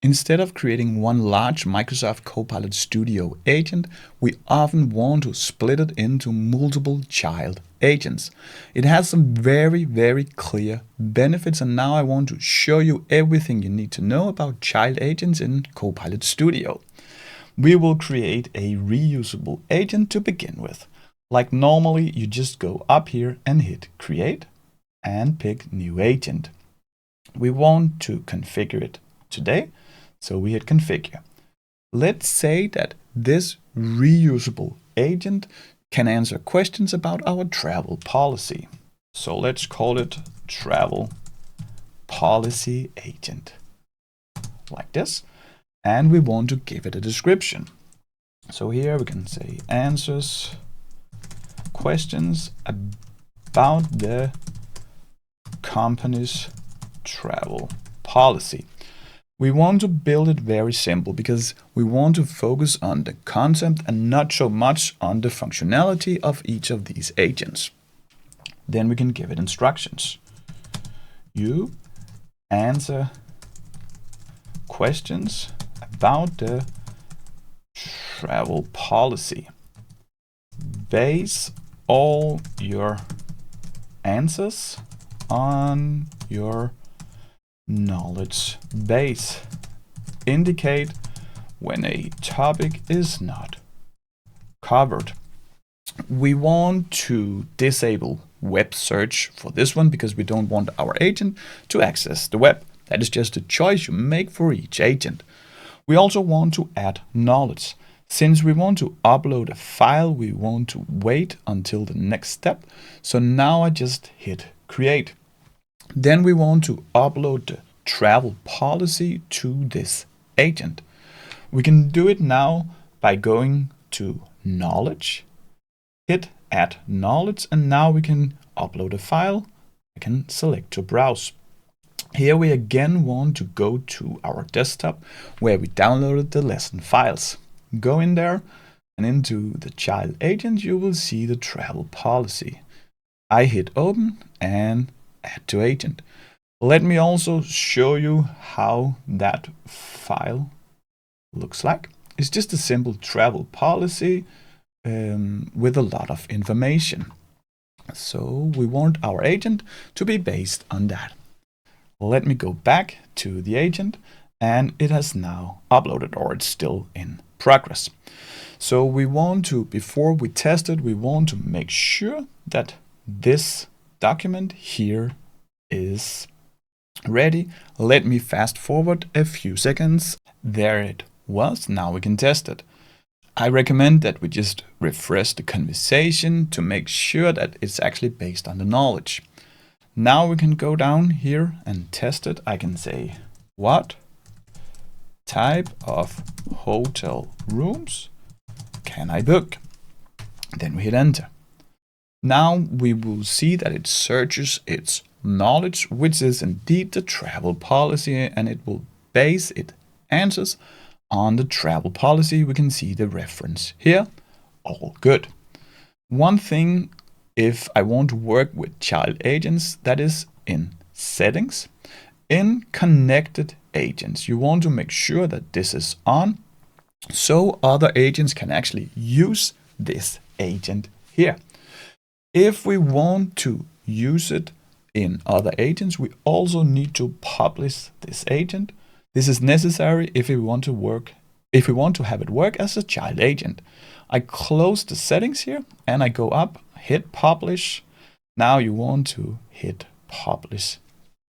Instead of creating one large Microsoft Copilot Studio agent, we often want to split it into multiple child agents. It has some very clear benefits, and now I want to show you everything you need to know about child agents in Copilot Studio. We will create a reusable agent to begin with. Like normally, you just go up here and hit Create and pick New Agent. We want to configure it today, so we hit Configure. Let's say that this reusable agent can answer questions about our travel policy. So let's call it Travel Policy Agent, like this. And we want to give it a description. So here we can say answers questions about the company's travel policy. We want to build it very simple because we want to focus on the concept and not so much on the functionality of each of these agents. Then we can give it instructions. You answer questions about the travel policy. Base all your answers on your knowledge base. Indicate when a topic is not covered. We want to disable web search for this one because we don't want our agent to access the web. That is just a choice you make for each agent. We also want to add knowledge. Since we want to upload a file, we want to wait until the next step. So now I just hit Create. Then we want to upload the travel policy to this agent. We can do it now by going to Knowledge, hit Add Knowledge, and now we can upload a file. I can select to browse. Here we again want to go to our desktop where we downloaded the lesson files. Go in there, and into the child agent you will see the travel policy. I hit Open and Add to Agent. Let me also show you how that file looks like. It's just a simple travel policy with a lot of information. So we want our agent to be based on that. Let me go back to the agent, and it has now uploaded, or it's still in progress. So we want to, before we test it, we want to make sure that this document here is ready. Let me fast forward a few seconds. There it was. Now we can test it. I recommend that we just refresh the conversation to make sure that it's actually based on the knowledge. Now we can go down here and test it. I can say, what type of hotel rooms can I book? Then we hit enter. Now we will see that it searches its knowledge, which is indeed the travel policy, and it will base its answers on the travel policy. We can see the reference here. All good. One thing, if I want to work with child agents, that is in settings. In connected agents, you want to make sure that this is on, so other agents can actually use this agent here. If we want to use it in other agents, we also need to publish this agent. This is necessary if we want to have it work as a child agent. I close the settings here and I go up, hit publish. Now you want to hit publish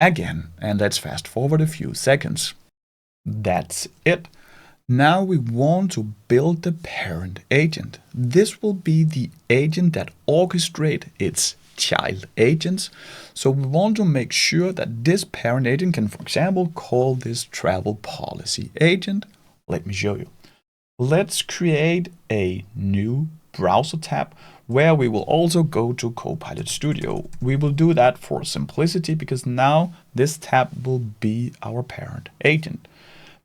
again, and let's fast forward a few seconds. That's it. Now we want to build the parent agent. This will be the agent that orchestrates its child agents. So we want to make sure that this parent agent can, for example, call this travel policy agent. Let me show you. Let's create a new browser tab where we will also go to Copilot Studio. We will do that for simplicity because now this tab will be our parent agent.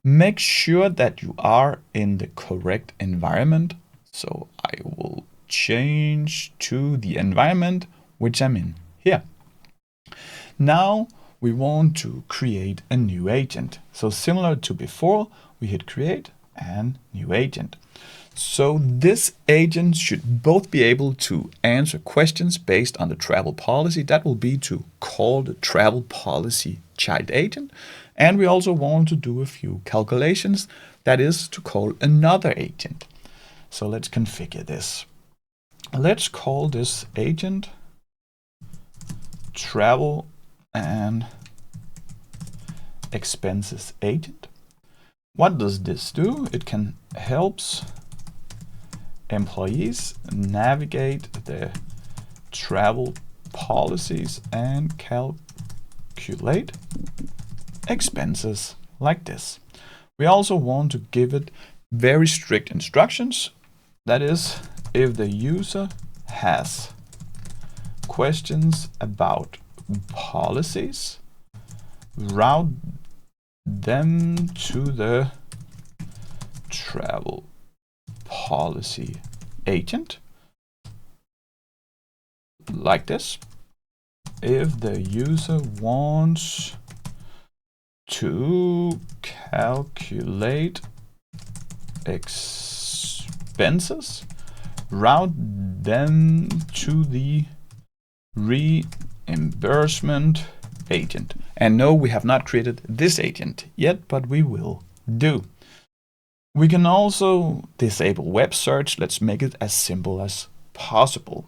Make sure that you are in the correct environment. So I will change to the environment which I'm in here. Now we want to create a new agent. So similar to before, we hit create and new agent. So this agent should both be able to answer questions based on the travel policy. That will be to call the travel policy child agent. And we also want to do a few calculations. That is to call another agent. So let's configure this. Let's call this agent travel and expenses agent. What does this do? It can helps employees navigate the travel policies and calculate expenses like this. We also want to give it very strict instructions. That is, if the user has questions about policies, route them to the travel policy agent like this. If the user wants to calculate expenses, route them to the reimbursement agent. And no, we have not created this agent yet, but we will do. We can also disable web search. Let's make it as simple as possible.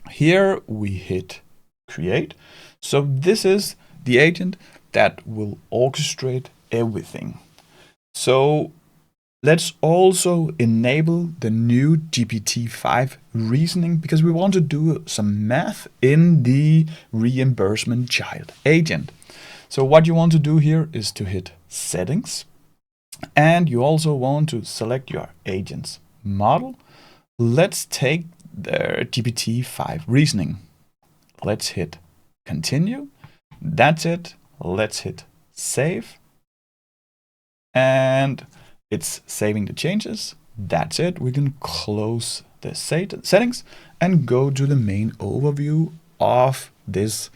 Here we hit create. So this is the agent that will orchestrate everything. So let's also enable the new GPT-5 reasoning, because we want to do some math in the reimbursement child agent. So what you want to do here is to hit settings, and you also want to select your agent's model. Let's take the GPT-5 reasoning. Let's hit continue. That's it. Let's hit save. And it's saving the changes. That's it. We can close the settings and go to the main overview of this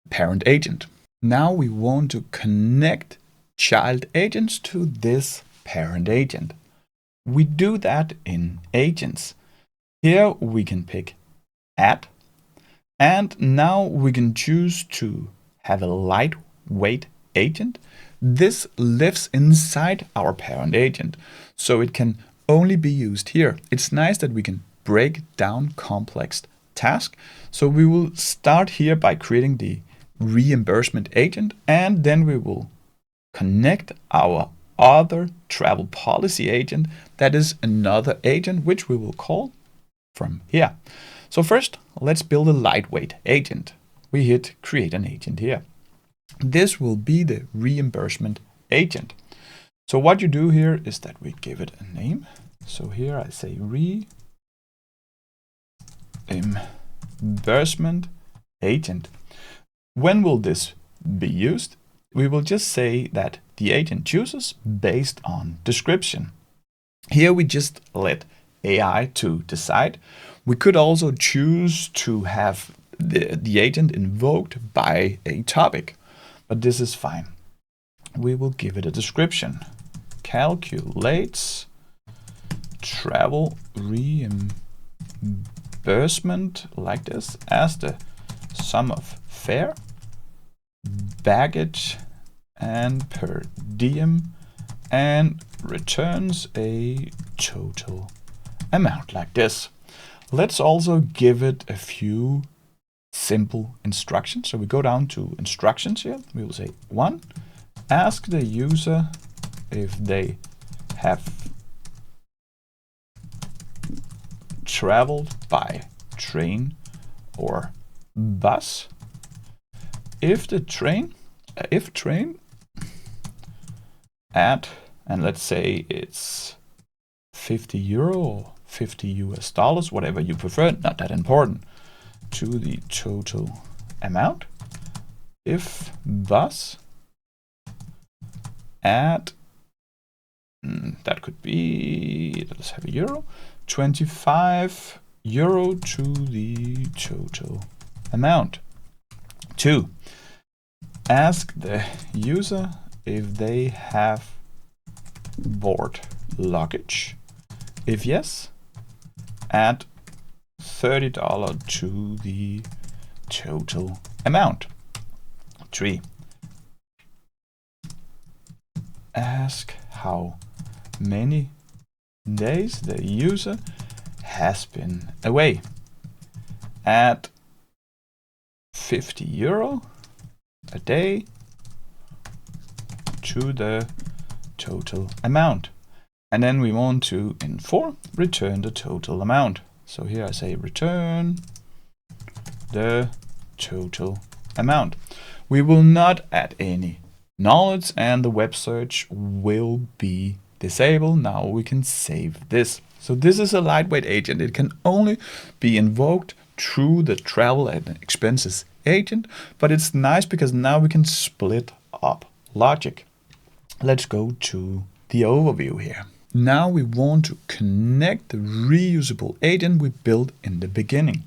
parent agent. Now we want to connect child agents to this parent agent. We do that in agents. Here we can pick add, and now we can choose to have a lightweight agent. This lives inside our parent agent, so it can only be used here. It's nice that we can break down complex tasks. So we will start here by creating the reimbursement agent, and then we will connect our other travel policy agent. That is another agent which we will call from here. So first, let's build a lightweight agent. We hit create an agent here. This will be the reimbursement agent. So what you do here is that we give it a name. So here I say reimbursement agent. When will this be used? We will just say that the agent chooses based on description. Here we just let AI to decide. We could also choose to have the agent invoked by a topic, but this is fine. We will give it a description. Calculates travel reimbursement like this as the sum of fare, baggage, and per diem, and returns a total amount like this. Let's also give it a few simple instructions. So we go down to instructions here. We will say 1, ask the user if they have traveled by train or bus. If train at, and let's say it's 50 euro or 50 US dollars, whatever you prefer, not that important, to the total amount. If bus at, that could be, let's have a euro, 25 euro to the total amount. 2, ask the user if they have board luggage. If yes, add $30 to the total amount. 3. Ask how many days the user has been away. Add €50 a day to the total amount. And then we want to, in 4, return the total amount. So here I say return the total amount. We will not add any knowledge and the web search will be disabled. Now we can save this. So this is a lightweight agent. It can only be invoked through the travel and expenses agent, but it's nice because now we can split up logic. Let's go to the overview here. Now we want to connect the reusable agent we built in the beginning.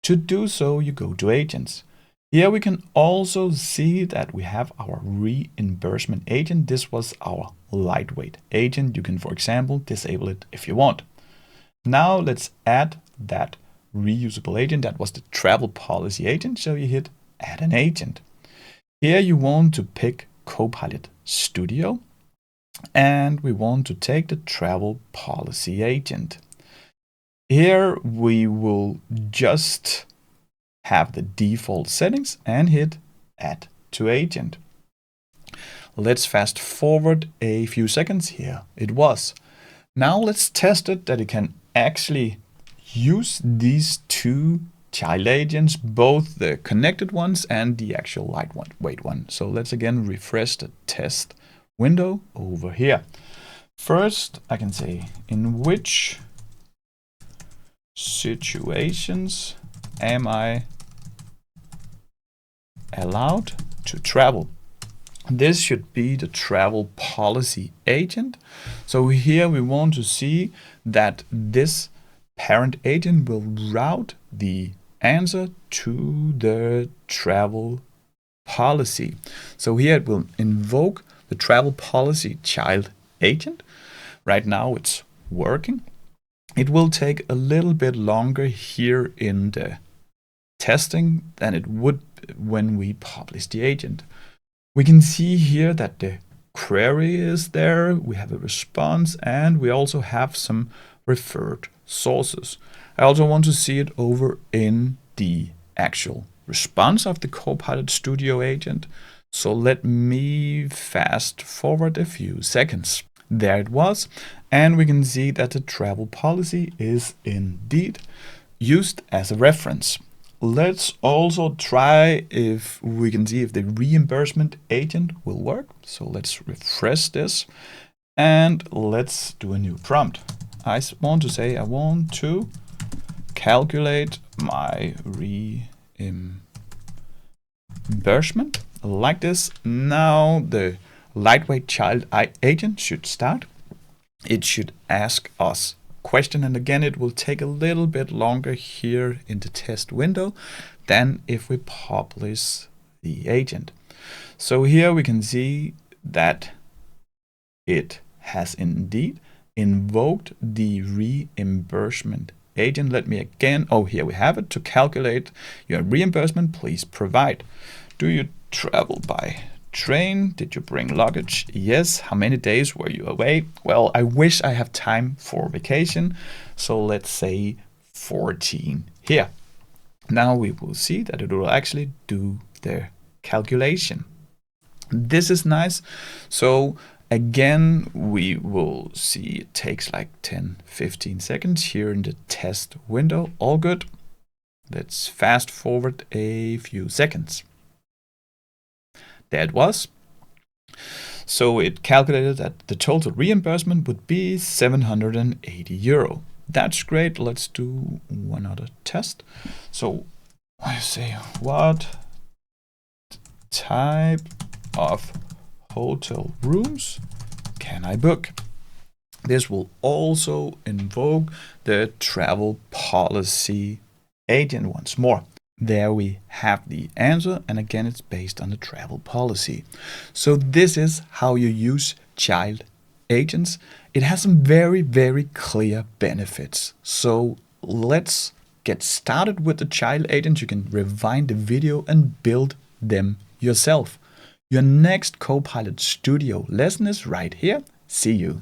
To do so, you go to agents. Here we can also see that we have our reimbursement agent. This was our lightweight agent. You can, for example, disable it if you want. Now let's add that reusable agent. That was the travel policy agent. So you hit add an agent. Here you want to pick Copilot Studio. And we want to take the travel policy agent. Here we will just have the default settings and hit add to agent. Let's fast forward a few seconds. Here it was. Now let's test it that it can actually use these two child agents, both the connected ones and the actual lightweight one. So let's again refresh the test window over here. First, I can say in which situations am I allowed to travel? This should be the travel policy agent. So here we want to see that this parent agent will route the answer to the travel policy. So here it will invoke the travel policy child agent. Right now it's working. It will take a little bit longer here in the testing than it would when we publish the agent. We can see here that the query is there, we have a response, and we also have some referred sources. I also want to see it over in the actual response of the Copilot Studio agent. So let me fast forward a few seconds. There it was, and we can see that the travel policy is indeed used as a reference. Let's also try if we can see if the reimbursement agent will work. So let's refresh this and let's do a new prompt. I want to say I want to calculate my reimbursement like this. Now the lightweight child agent should start. It should ask us question, and again it will take a little bit longer here in the test window than if we publish the agent. So here we can see that it has indeed invoked the reimbursement agent. Let me again, here we have it. To calculate your reimbursement, please provide. Do you travel by train? Did you bring luggage? Yes. How many days were you away? Well, I wish I have time for vacation. So let's say 14 here. Now we will see that it will actually do the calculation. This is nice. So again, we will see it takes like 10-15 seconds here in the test window. All good. Let's fast forward a few seconds. There it was. So it calculated that the total reimbursement would be €780. That's great. Let's do one other test. So I say, what type of hotel rooms can I book? This will also invoke the travel policy agent once more. There we have the answer, and again it's based on the travel policy. So this is how you use child agents. It has some very, very clear benefits. So let's get started with the child agents. You can rewind the video and build them yourself. Your next Copilot Studio lesson is right here. See you.